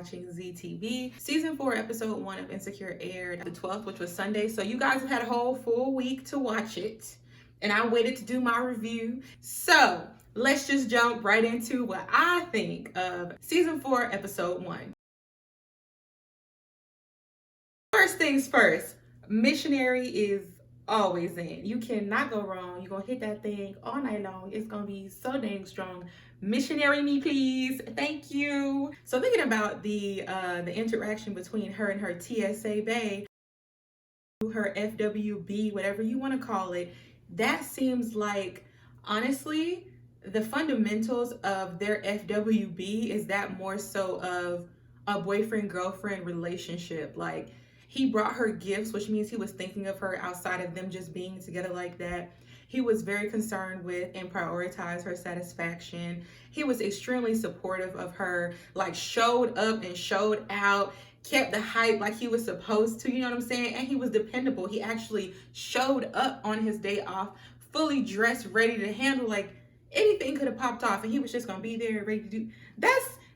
watching ZTV. Season 4, episode 1 of Insecure aired the 12th, which was Sunday. So you guys have had a whole full week to watch it. And I waited to do my review. So let's just jump right into what I think of season 4, episode 1. First things first, Missionary is always in. You cannot go wrong. You're gonna hit that thing all night long. It's gonna be so dang strong. Missionary me, please. Thank you. So thinking about the interaction between her and her TSA bae, her FWB, whatever you want to call it, that seems like, honestly, the fundamentals of their FWB is that more so of a boyfriend-girlfriend relationship. Like, he brought her gifts, which means he was thinking of her outside of them just being together like that. He was very concerned with and prioritized her satisfaction. He was extremely supportive of her, like showed up and showed out, kept the hype like he was supposed to, you know what I'm saying? And he was dependable. He actually showed up on his day off, fully dressed, ready to handle, like anything could have popped off and he was just gonna be there ready to do.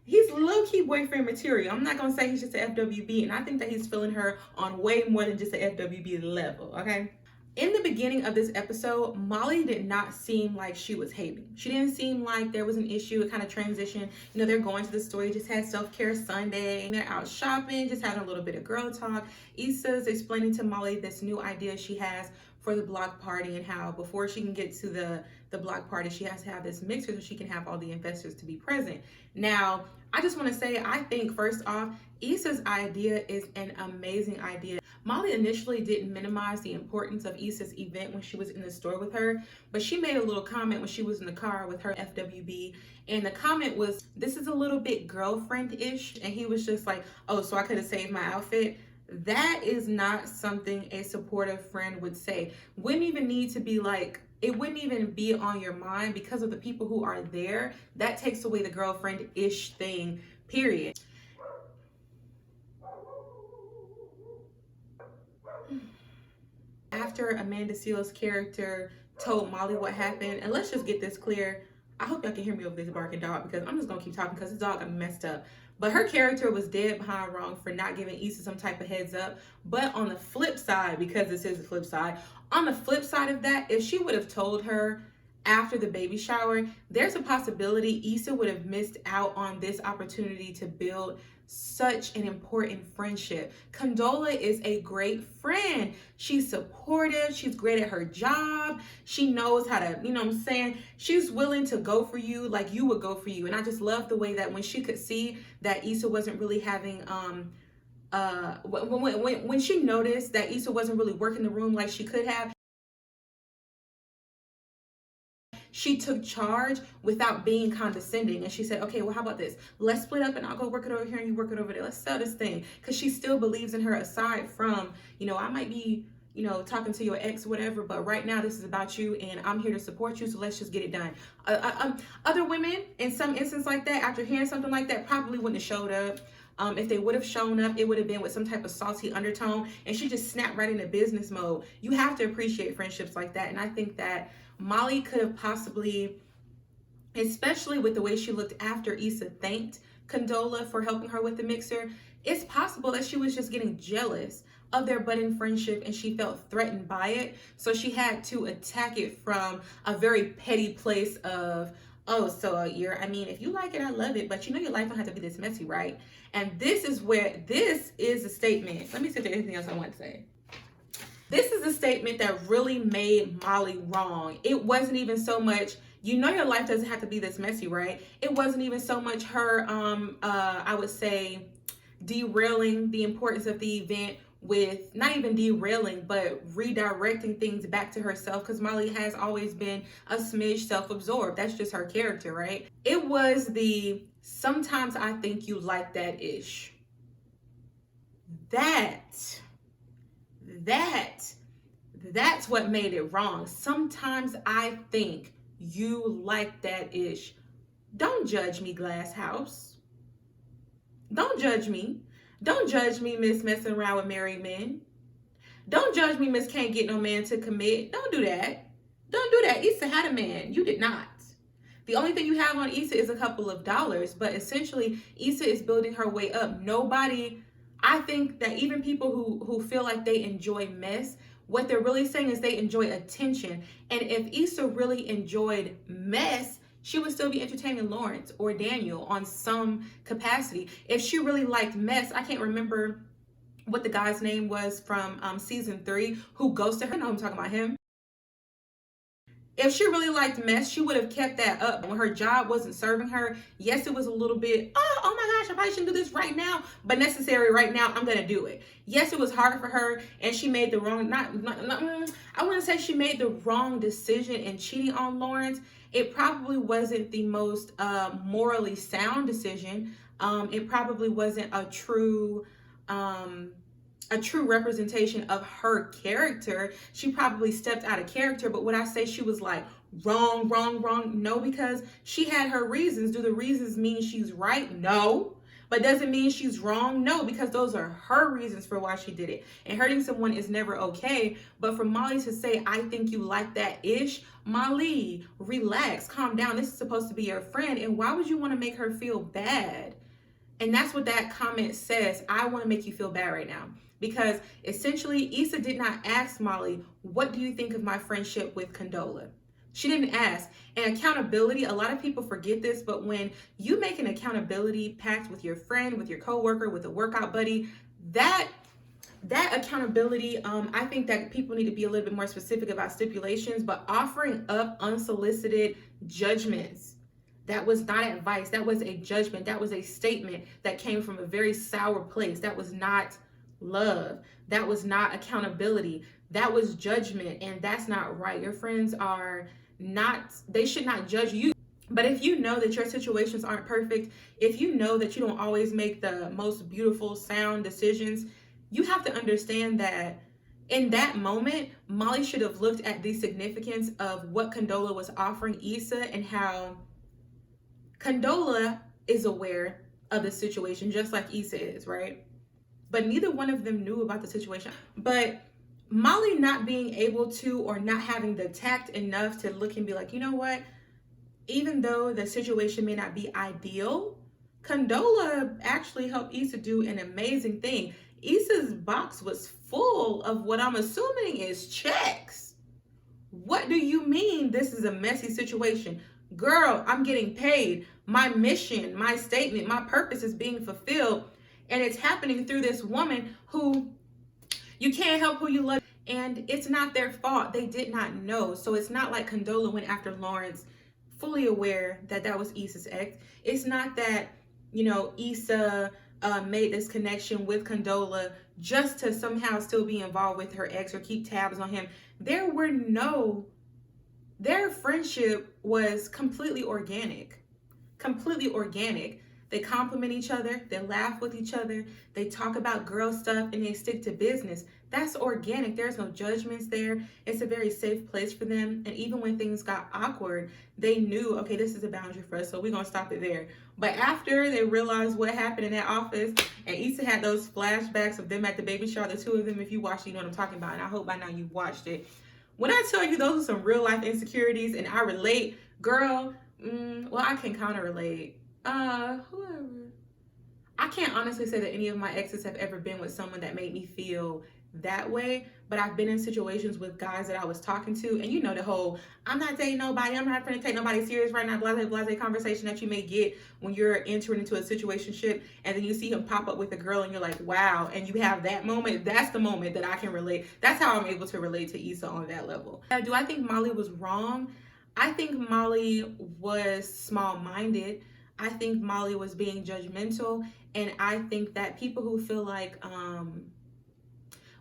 He's low-key boyfriend material. I'm not gonna say he's just an FWB, and I think that he's feeling her on way more than just an FWB level, okay? In the beginning of this episode, Molly did not seem like she was hating. She didn't seem like there was an issue. It kind of transitioned. You know, they're going to the store, just had self-care Sunday. They're out shopping, just having a little bit of girl talk. Issa's explaining to Molly this new idea she has for the block party and how before she can get to the block party, she has to have this mixer so she can have all the investors to be present. Now, I just want to say, I think first off, Issa's idea is an amazing idea. Molly initially didn't minimize the importance of Issa's event when she was in the store with her, but she made a little comment when she was in the car with her FWB, and the comment was, this is a little bit girlfriend-ish, and he was just like, oh, so I could have saved my outfit? That is not something a supportive friend would say. Wouldn't even need to be like, it wouldn't even be on your mind because of the people who are there. That takes away the girlfriend-ish thing, period. After Amanda Seale's character told Molly what happened, and let's just get this clear. I hope y'all can hear me over this barking dog because I'm just gonna keep talking because this dog got me messed up. But her character was dead behind wrong for not giving Issa some type of heads up. But on the flip side, because this is the flip side, on the flip side of that, if she would have told her after the baby shower, there's a possibility Issa would have missed out on this opportunity to build such an important friendship. Condola is a great friend. She's supportive. She's great at her job. She knows how to, you know what I'm saying? She's willing to go for you like you would go for you. And I just love the way that when she could see that Issa wasn't really having, when she noticed that Issa wasn't really working the room like she could have, she took charge without being condescending. And she said, okay, well, how about this? Let's split up and I'll go work it over here and you work it over there. Let's sell this thing. Because she still believes in her aside from, you know, I might be, you know, talking to your ex or whatever, but right now this is about you and I'm here to support you. So let's just get it done. Other women in some instance like that, after hearing something like that, probably wouldn't have showed up. If they would have shown up, it would have been with some type of salty undertone. And she just snapped right into business mode. You have to appreciate friendships like that. And I think that Molly could have possibly, especially with the way she looked after Issa thanked Condola for helping her with the mixer, it's possible that she was just getting jealous of their budding friendship and she felt threatened by it. So she had to attack it from a very petty place of, oh, so I mean, if you like it, I love it, but you know your life don't have to be this messy, right? And this is a statement. Let me see if there's anything else I want to say. This is a statement that really made Molly wrong. It wasn't even so much, you know your life doesn't have to be this messy, right? It wasn't even so much her, I would say, derailing the importance of the event with, not even derailing, but redirecting things back to herself, because Molly has always been a smidge self-absorbed. That's just her character, right? It was the, sometimes I think you like that ish. That's what made it wrong. Sometimes I think you like that ish. Don't judge me, Glass House. Don't judge me. Don't judge me, Miss Messing Around with Married Men. Don't judge me, Miss Can't Get No Man to Commit. Don't do that. Don't do that. Issa had a man. You did not. The only thing you have on Issa is a couple of dollars, but essentially Issa is building her way up. Nobody, I think that even people who feel like they enjoy mess, what they're really saying is they enjoy attention. And if Issa really enjoyed mess, she would still be entertaining Lawrence or Daniel on some capacity. If she really liked mess, I can't remember what the guy's name was from season 3 who ghosted her. I know I'm talking about him. If she really liked mess, she would have kept that up. When her job wasn't serving her, yes, it was a little bit, oh my gosh, I probably shouldn't do this right now, but necessary right now, I'm going to do it. Yes, it was hard for her, and she made the wrong, I wouldn't say she made the wrong decision in cheating on Lawrence. It probably wasn't the most morally sound decision. It probably wasn't a true representation of her character. She probably stepped out of character, but would I say she was like wrong? No, because she had her reasons. Do the reasons mean she's right? No. But does it mean she's wrong? No, because those are her reasons for why she did it. And hurting someone is never okay. But for Molly to say, I think you like that ish, Molly, relax, calm down. This is supposed to be your friend. And why would you want to make her feel bad? And that's what that comment says. I want to make you feel bad right now. Because essentially, Issa did not ask Molly, what do you think of my friendship with Condola? She didn't ask. And accountability, a lot of people forget this, but when you make an accountability pact with your friend, with your coworker, with a workout buddy, that accountability, I think that people need to be a little bit more specific about stipulations, but offering up unsolicited judgments, that was not advice. That was a judgment. That was a statement that came from a very sour place. That was not love. That was not accountability. That was judgment, and that's not right. Your friends are not, they should not judge you. But if you know that your situations aren't perfect, if you know that you don't always make the most beautiful sound decisions, you have to understand that in that moment, Molly should have looked at the significance of what Condola was offering Issa and how Condola is aware of the situation just like Issa is, right? But neither one of them knew about the situation. But Molly not being able to, or not having the tact enough to look and be like, you know what? Even though the situation may not be ideal, Condola actually helped Issa do an amazing thing. Issa's box was full of what I'm assuming is checks. What do you mean this is a messy situation? Girl, I'm getting paid. My mission, my statement, my purpose is being fulfilled. And it's happening through this woman who you can't help who you love. And it's not their fault. They did not know. So it's not like Condola went after Lawrence fully aware that that was Issa's ex. It's not that, you know, Issa made this connection with Condola just to somehow still be involved with her ex or keep tabs on him. Their friendship was completely organic. Completely organic. They compliment each other, they laugh with each other, they talk about girl stuff, and they stick to business. That's organic. There's no judgments there. It's a very safe place for them. And even when things got awkward, they knew, okay, this is a boundary for us, so we're going to stop it there. But after they realized what happened in that office, and Issa had those flashbacks of them at the baby shower, the two of them, if you watched it, you know what I'm talking about, and I hope by now you've watched it. When I tell you those are some real life insecurities, and I relate, girl, well, I can kind of relate. Whoever. I can't honestly say that any of my exes have ever been with someone that made me feel that way, but I've been in situations with guys that I was talking to, and you know the whole, I'm not dating nobody, I'm not trying to take nobody serious right now, blase conversation that you may get when you're entering into a situationship, and then you see him pop up with a girl and you're like, wow, and you have that moment. That's the moment that I can relate. That's how I'm able to relate to Issa on that level. Now, do I think Molly was wrong? I think Molly was small-minded. I think Molly was being judgmental, and I think that people who feel like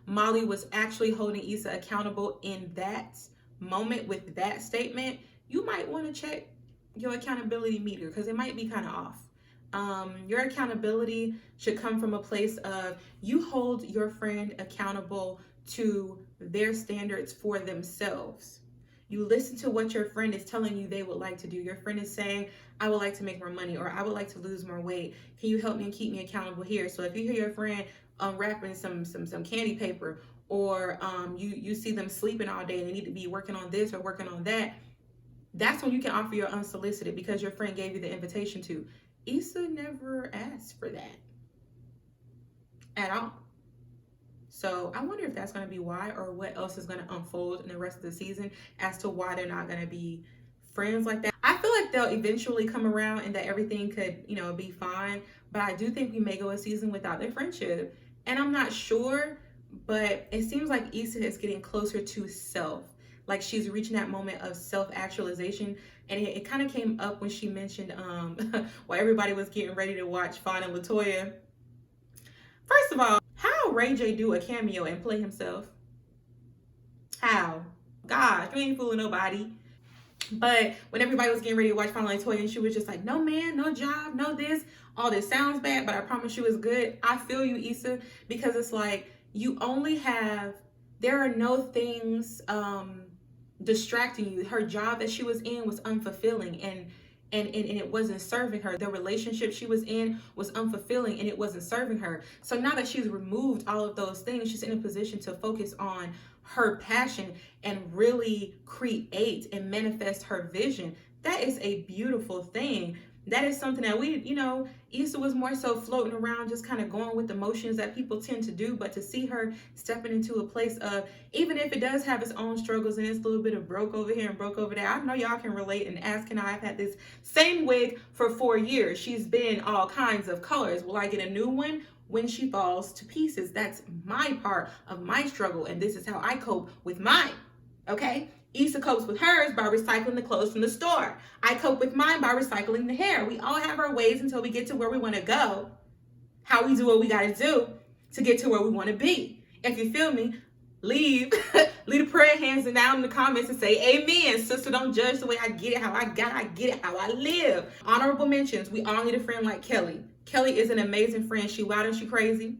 Molly was actually holding Issa accountable in that moment with that statement, you might want to check your accountability meter, because it might be kind of off. Your accountability should come from a place of you hold your friend accountable to their standards for themselves. You listen to what your friend is telling you they would like to do. Your friend is saying, I would like to make more money, or I would like to lose more weight. Can you help me and keep me accountable here? So if you hear your friend unwrapping some candy paper, or you see them sleeping all day and they need to be working on this or working on that, That's when you can offer your unsolicited because your friend gave you the invitation to. Issa never asked for that at all. So I wonder if that's going to be why, or what else is going to unfold in the rest of the season as to why they're not going to be friends like that. I feel like they'll eventually come around and that everything could, be fine. But I do think we may go a season without their friendship. And I'm not sure, but it seems like Issa is getting closer to self. Like she's reaching that moment of self-actualization. And it kind of came up when she mentioned while everybody was getting ready to watch Fawn and LaToya. First of all, how Ray J do a cameo and play himself? How? Gosh, you ain't fooling nobody. But when everybody was getting ready to watch Fawn and LaToya and she was just like, no man, no job, no this, all this sounds bad, but I promise you it's good. I feel you, Issa, because it's like you only have, there are no things distracting you. Her job that she was in was unfulfilling and it wasn't serving her. The relationship she was in was unfulfilling and it wasn't serving her. So now that she's removed all of those things, she's in a position to focus on her passion and really create and manifest her vision. That is a beautiful thing. That is something that we, Issa was more so floating around, just kind of going with the motions that people tend to do. But to see her stepping into a place of, even if it does have its own struggles and it's a little bit of broke over here and broke over there, I know y'all can relate. And ask, and I've had this same wig for 4 years. She's been all kinds of colors. Will I get a new one when she falls to pieces? That's my part of my struggle. And this is how I cope with mine. Okay? Issa copes with hers by recycling the clothes from the store. I cope with mine by recycling the hair. We all have our ways until we get to where we want to go. How we do what we got to do to get to where we want to be. If you feel me, leave the prayer hands down in the comments and say amen. Sister, don't judge the way I get it, how I get it, how I live. Honorable mentions. We all need a friend like Kelly. Kelly is an amazing friend. She wild and she crazy.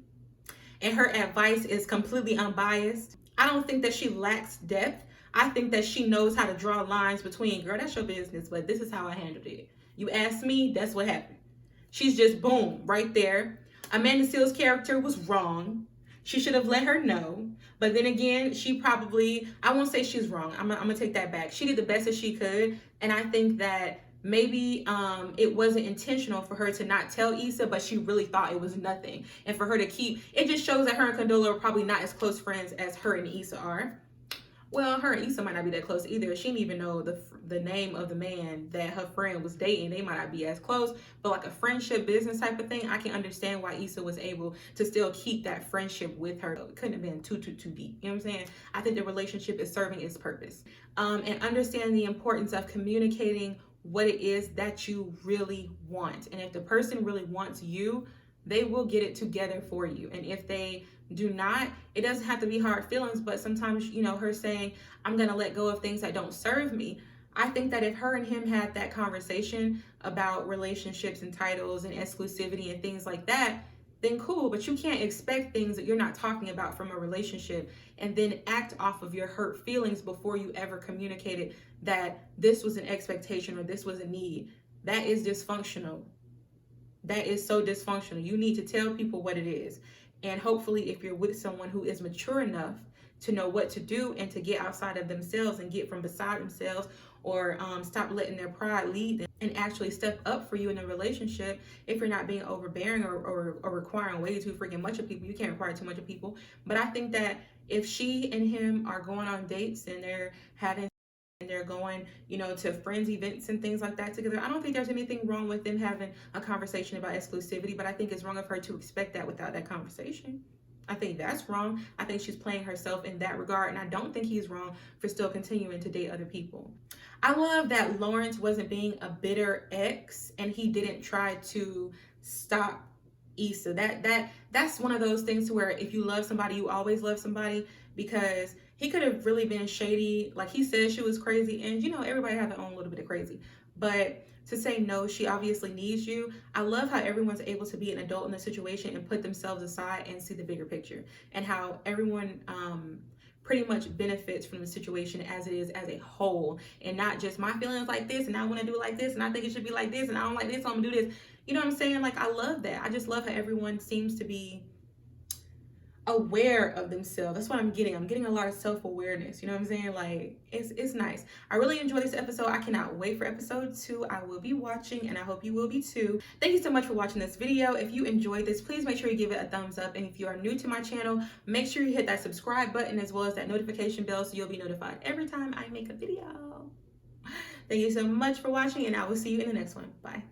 And her advice is completely unbiased. I don't think that she lacks depth. I think that she knows how to draw lines between, girl, that's your business, but this is how I handled it. You asked me, that's what happened. She's just boom, right there. Amanda Seales' character was wrong. She should have let her know. But then again, she probably, I won't say she's wrong. I'm gonna take that back. She did the best that she could. And I think that maybe it wasn't intentional for her to not tell Issa, but she really thought it was nothing. And for her to keep, it just shows that her and Condola are probably not as close friends as her and Issa are. Well, her and Issa might not be that close either. She didn't even know the name of the man that her friend was dating. They might not be as close, but like a friendship business type of thing, I can understand why Issa was able to still keep that friendship with her. It couldn't have been too deep. You know what I'm saying? I think the relationship is serving its purpose. And understand the importance of communicating what it is that you really want. And if the person really wants you, they will get it together for you. And if they do not, it doesn't have to be hard feelings, but sometimes, her saying, I'm going to let go of things that don't serve me. I think that if her and him had that conversation about relationships and titles and exclusivity and things like that, then cool. But you can't expect things that you're not talking about from a relationship and then act off of your hurt feelings before you ever communicated that this was an expectation or this was a need. That is dysfunctional. That is so dysfunctional. You need to tell people what it is. And hopefully if you're with someone who is mature enough to know what to do and to get outside of themselves and get from beside themselves or stop letting their pride lead them and actually step up for you in a relationship, if you're not being overbearing or requiring way too freaking much of people. You can't require too much of people. But I think that if she and him are going on dates and they're going, to friends events and things like that together, I don't think there's anything wrong with them having a conversation about exclusivity, but I think it's wrong of her to expect that without that conversation. I think that's wrong. I think she's playing herself in that regard, and I don't think he's wrong for still continuing to date other people. I love that Lawrence wasn't being a bitter ex and he didn't try to stop Issa. That's one of those things to where if you love somebody, you always love somebody, because he could have really been shady. Like he said, she was crazy, and everybody has their own little bit of crazy. But to say no, she obviously needs you. I love how everyone's able to be an adult in the situation and put themselves aside and see the bigger picture, and how everyone pretty much benefits from the situation as it is as a whole, and not just my feelings like this and I want to do it like this and I think it should be like this and I don't like this, so I'm gonna do this. You know what I'm saying? Like, I love that. I just love how everyone seems to be aware of themselves. That's what I'm getting. I'm getting a lot of self-awareness. You know what I'm saying? Like, it's nice. I really enjoyed this episode. I cannot wait for episode 2. I will be watching, and I hope you will be too. Thank you so much for watching this video. If you enjoyed this, please make sure you give it a thumbs up. And if you are new to my channel, make sure you hit that subscribe button as well as that notification bell so you'll be notified every time I make a video. Thank you so much for watching, and I will see you in the next one. Bye.